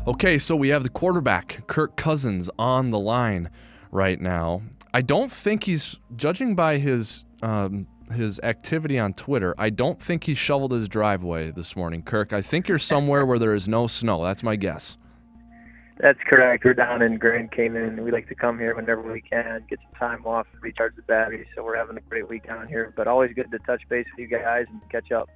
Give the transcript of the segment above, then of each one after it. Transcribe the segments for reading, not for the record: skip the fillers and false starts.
Okay, so we have the quarterback, Kirk Cousins, on the line right now. I don't think he's, judging by his activity on Twitter, I don't think he shoveled his driveway this morning, Kirk. I think you're somewhere where there is no snow. That's my guess. That's correct. We're down in Grand Cayman. We like to come here whenever we can, get some time off, recharge the batteries. So we're having a great week down here. But always good to touch base with you guys and catch up.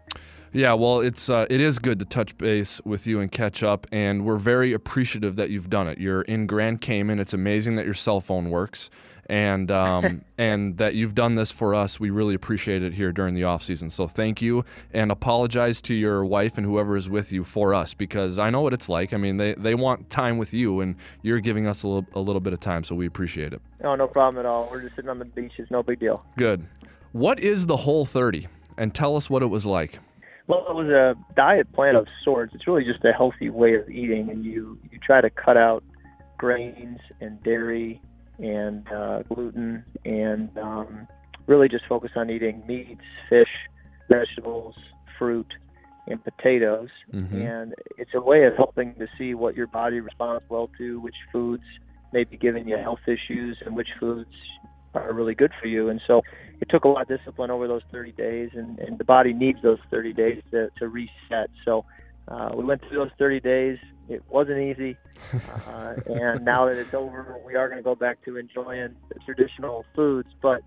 Yeah, well, it is good to touch base with you and catch up, and we're very appreciative that you've done it. You're in Grand Cayman. It's amazing that your cell phone works, and and that you've done this for us. We really appreciate it here during the off season. So thank you, and apologize to your wife and whoever is with you for us, because I know what it's like. I mean, they want time with you, and you're giving us a little bit of time, so we appreciate it. Oh, no problem at all. We're just sitting on the beach. It's no big deal. Good. What is the Whole30? And tell us what it was like. Well, it was a diet plan of sorts. It's really just a healthy way of eating, and you try to cut out grains and dairy and gluten, and really just focus on eating meats, fish, vegetables, fruit, and potatoes. Mm-hmm. And it's a way of helping to see what your body responds well to, which foods may be giving you health issues, and which foods are really good for you. And so it took a lot of discipline over those 30 days, and the body needs those 30 days to reset. So we went through those 30 days. It wasn't easy. And now that it's over, we are going to go back to enjoying the traditional foods, but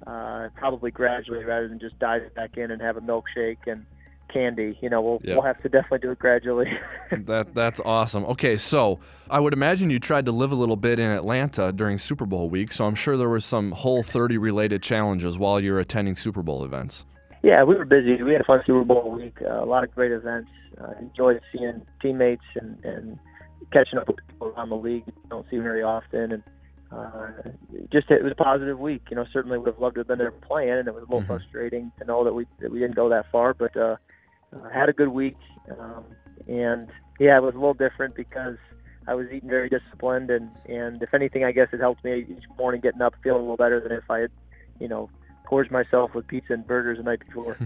probably gradually rather than just dive back in and have a milkshake and candy. We'll have to definitely do it gradually. That's awesome. Okay, so I would imagine you tried to live a little bit in Atlanta during Super Bowl week, so I'm sure there were some Whole30 related challenges while you're attending Super Bowl events. Yeah, we were busy. We had a fun Super Bowl week, a lot of great events. Enjoyed seeing teammates and catching up with people around the league that you don't see very often. And it was a positive week. Certainly would have loved to have been there playing, and it was a little frustrating to know that we didn't go that far, but had a good week. And yeah, it was a little different because I was eating very disciplined, and if anything, I guess it helped me each morning getting up feeling a little better than if I had, gorged myself with pizza and burgers the night before.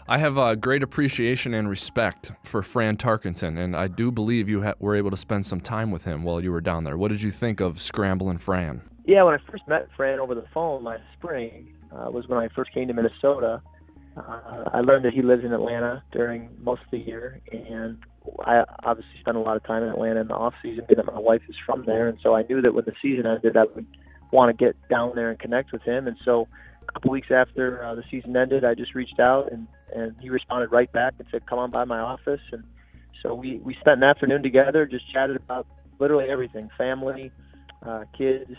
I have a great appreciation and respect for Fran Tarkenton, and I do believe you were able to spend some time with him while you were down there. What did you think of Scramblin' Fran? Yeah, when I first met Fran over the phone last spring, was when I first came to Minnesota. I learned that he lives in Atlanta during most of the year, and I obviously spent a lot of time in Atlanta in the off-season because my wife is from there, and so I knew that when the season ended, I would want to get down there and connect with him. And so a couple weeks after the season ended, I just reached out, and he responded right back and said, come on by my office. And so we spent an afternoon together, just chatted about literally everything: family, kids,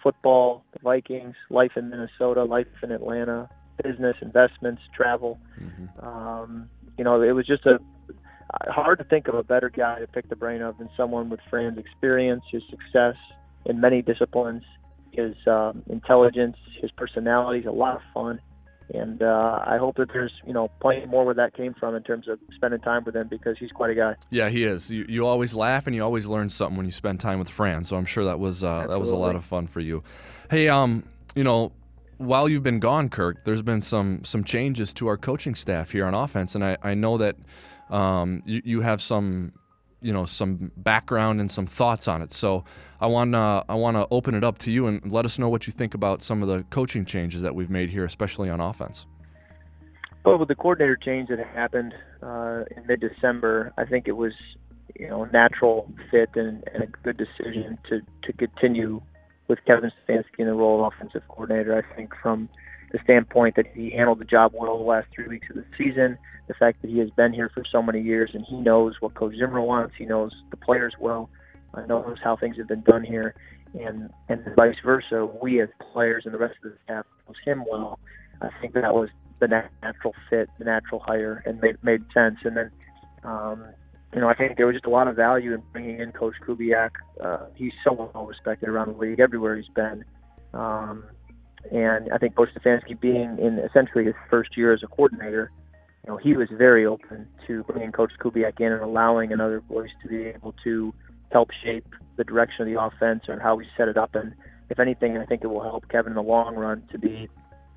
football, the Vikings, life in Minnesota, life in Atlanta, business, investments, travel. It was just hard to think of a better guy to pick the brain of than someone with Fran's experience, his success in many disciplines, his intelligence, his personality. He's a lot of fun. And I hope that there's, plenty more where that came from in terms of spending time with him, because he's quite a guy. Yeah, he is. You always laugh and you always learn something when you spend time with Fran. So I'm sure that was a lot of fun for you. Hey, while you've been gone, Kirk, there's been some changes to our coaching staff here on offense, and I know that you have some background and some thoughts on it. So I want to open it up to you and let us know what you think about some of the coaching changes that we've made here, especially on offense. Well, with the coordinator change that happened in mid-December, I think it was a natural fit and a good decision to continue with Kevin Stefanski in the role of offensive coordinator. I think from the standpoint that he handled the job well the last 3 weeks of the season, the fact that he has been here for so many years and he knows what Coach Zimmer wants, he knows the players well, knows how things have been done here, and vice versa. We as players and the rest of the staff knows him well. I think that was the natural fit, the natural hire, and made sense. And then, I think there was just a lot of value in bringing in Coach Kubiak. He's so well respected around the league everywhere he's been. And I think Coach Stefanski, being in essentially his first year as a coordinator, he was very open to bringing Coach Kubiak in and allowing another voice to be able to help shape the direction of the offense or how we set it up. And if anything, I think it will help Kevin in the long run to be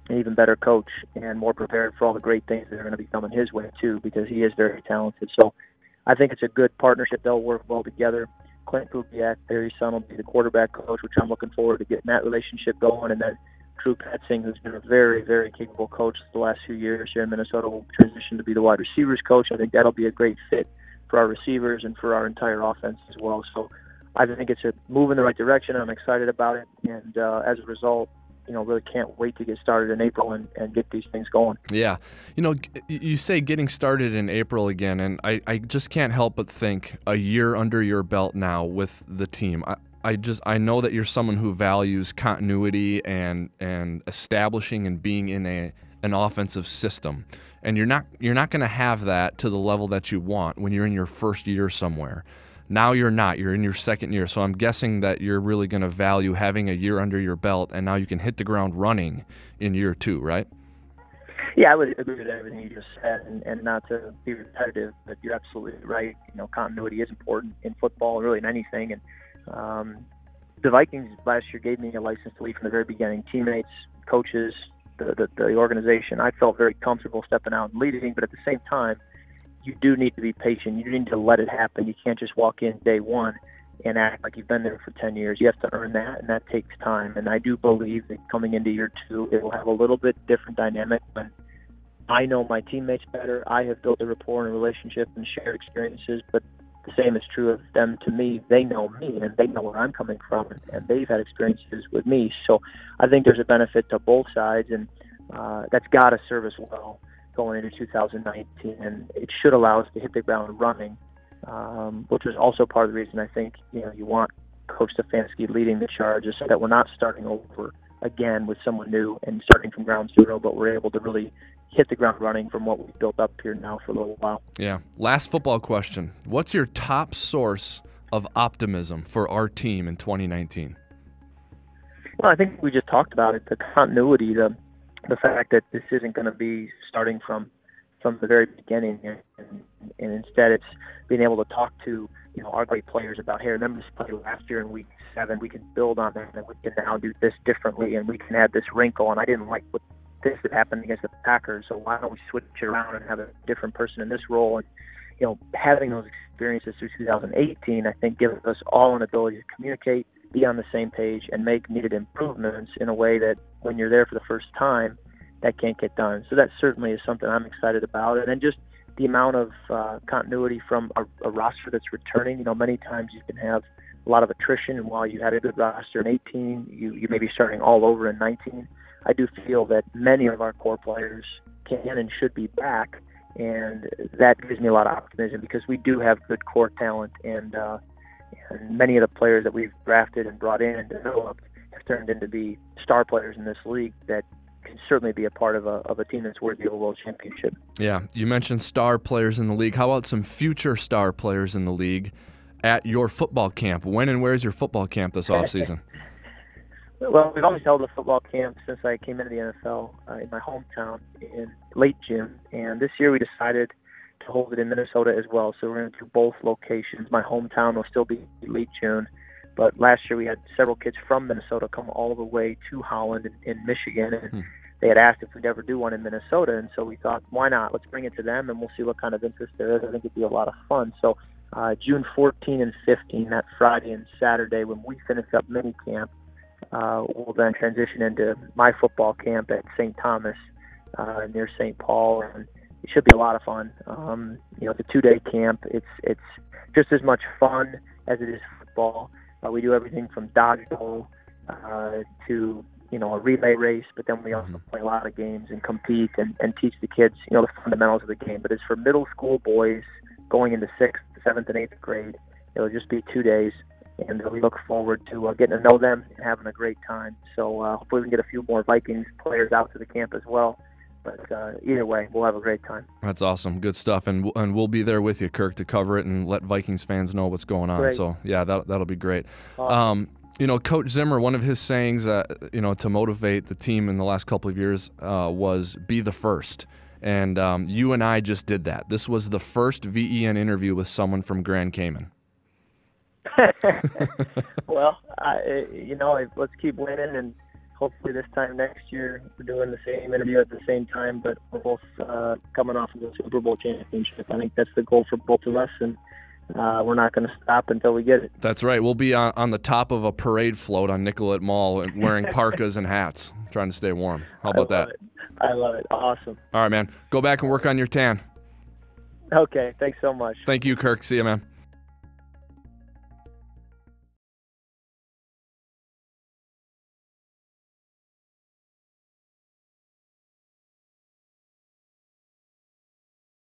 an even better coach and more prepared for all the great things that are going to be coming his way too, because he is very talented. So I think it's a good partnership. They'll work well together. Clint Kubiak, Barry's son, will be the quarterback coach, which I'm looking forward to getting that relationship going. And then Drew Petzing, who's been a very, very capable coach the last few years here in Minnesota, will transition to be the wide receivers coach. I think that'll be a great fit for our receivers and for our entire offense as well. So I think it's a move in the right direction. I'm excited about it. And as a result, really can't wait to get started in April and get these things going. Yeah. You say getting started in April again, and I just can't help but think a year under your belt now with the team. I know that you're someone who values continuity and establishing and being in an offensive system. And you're not going to have that to the level that you want when you're in your first year somewhere. Now you're not. You're in your second year. So I'm guessing that you're really going to value having a year under your belt, and now you can hit the ground running in year 2, right? Yeah, I would agree with everything you just said, and not to be repetitive, but you're absolutely right. Continuity is important in football, really in anything. And the Vikings last year gave me a license to lead from the very beginning. Teammates, coaches, the organization. I felt very comfortable stepping out and leading, but at the same time, you do need to be patient. You need to let it happen. You can't just walk in day one and act like you've been there for 10 years. You have to earn that, and that takes time. And I do believe that coming into year 2, it will have a little bit different dynamic when I know my teammates better. I have built a rapport and a relationship and shared experiences, but the same is true of them to me. They know me, and they know where I'm coming from, and they've had experiences with me. So I think there's a benefit to both sides, and that's got to serve us well going into 2019, and it should allow us to hit the ground running, which is also part of the reason I think you want Coach Stefanski leading the charges, so that we're not starting over again with someone new and starting from ground zero, but we're able to really hit the ground running from what we've built up here now for a little while. Yeah. Last football question. What's your top source of optimism for our team in 2019? Well, I think we just talked about it, the continuity, the fact that this isn't going to be starting from the very beginning, and instead it's being able to talk to our great players about, hey, remember this play last year in week 7, we can build on that, and we can now do this differently, and we can add this wrinkle, and I didn't like what this that happened against the Packers, so why don't we switch it around and have a different person in this role? And having those experiences through 2018, I think, gives us all an ability to communicate, be on the same page, and make needed improvements in a way that when you're there for the first time, that can't get done. So that certainly is something I'm excited about. And then just the amount of continuity from a roster that's returning. Many times you can have a lot of attrition, and while you had a good roster in 18, you may be starting all over in 19. I do feel that many of our core players can and should be back, and that gives me a lot of optimism because we do have good core talent, and many of the players that we've drafted and brought in and developed have turned into be star players in this league that can certainly be a part of a team that's worthy of a world championship. Yeah, you mentioned star players in the league. How about some future star players in the league at your football camp? When and where is your football camp this offseason? Well, we've always held a football camp since I came into the NFL in my hometown in late June, and this year we decided to hold it in Minnesota as well. So we're going to do both locations. My hometown will still be late June, but last year we had several kids from Minnesota come all the way to Holland in Michigan, and they had asked if we'd ever do one in Minnesota, and so we thought, why not? Let's bring it to them, and we'll see what kind of interest there is. I think it'd be a lot of fun. So June 14 and 15, that Friday and Saturday, when we finish up mini camp, we'll then transition into my football camp at St. Thomas near St. Paul, and it should be a lot of fun. It's a 2-day camp. It's just as much fun as it is football. We do everything from dodgeball to a relay race, but then we also play a lot of games and compete and teach the kids the fundamentals of the game. But it's for middle school boys going into 6th, 7th, and 8th grade. It'll just be 2 days, and we look forward to getting to know them and having a great time. So hopefully we can get a few more Vikings players out to the camp as well. But either way, we'll have a great time. That's awesome. Good stuff. And we'll be there with you, Kirk, to cover it and let Vikings fans know what's going on. Great. So, yeah, that'll be great. Awesome. Coach Zimmer, one of his sayings, to motivate the team in the last couple of years was be the first. And you and I just did that. This was the first VEN interview with someone from Grand Cayman. Well, let's keep winning, and hopefully this time next year we're doing the same interview at the same time, but we're both coming off of the Super Bowl championship. I think that's the goal for both of us, and we're not going to stop until we get it. That's right. We'll be on the top of a parade float on Nicollet Mall wearing parkas and hats, trying to stay warm. How about that? I love it. Awesome. All right, man. Go back and work on your tan. Okay. Thanks so much. Thank you, Kirk. See you, man.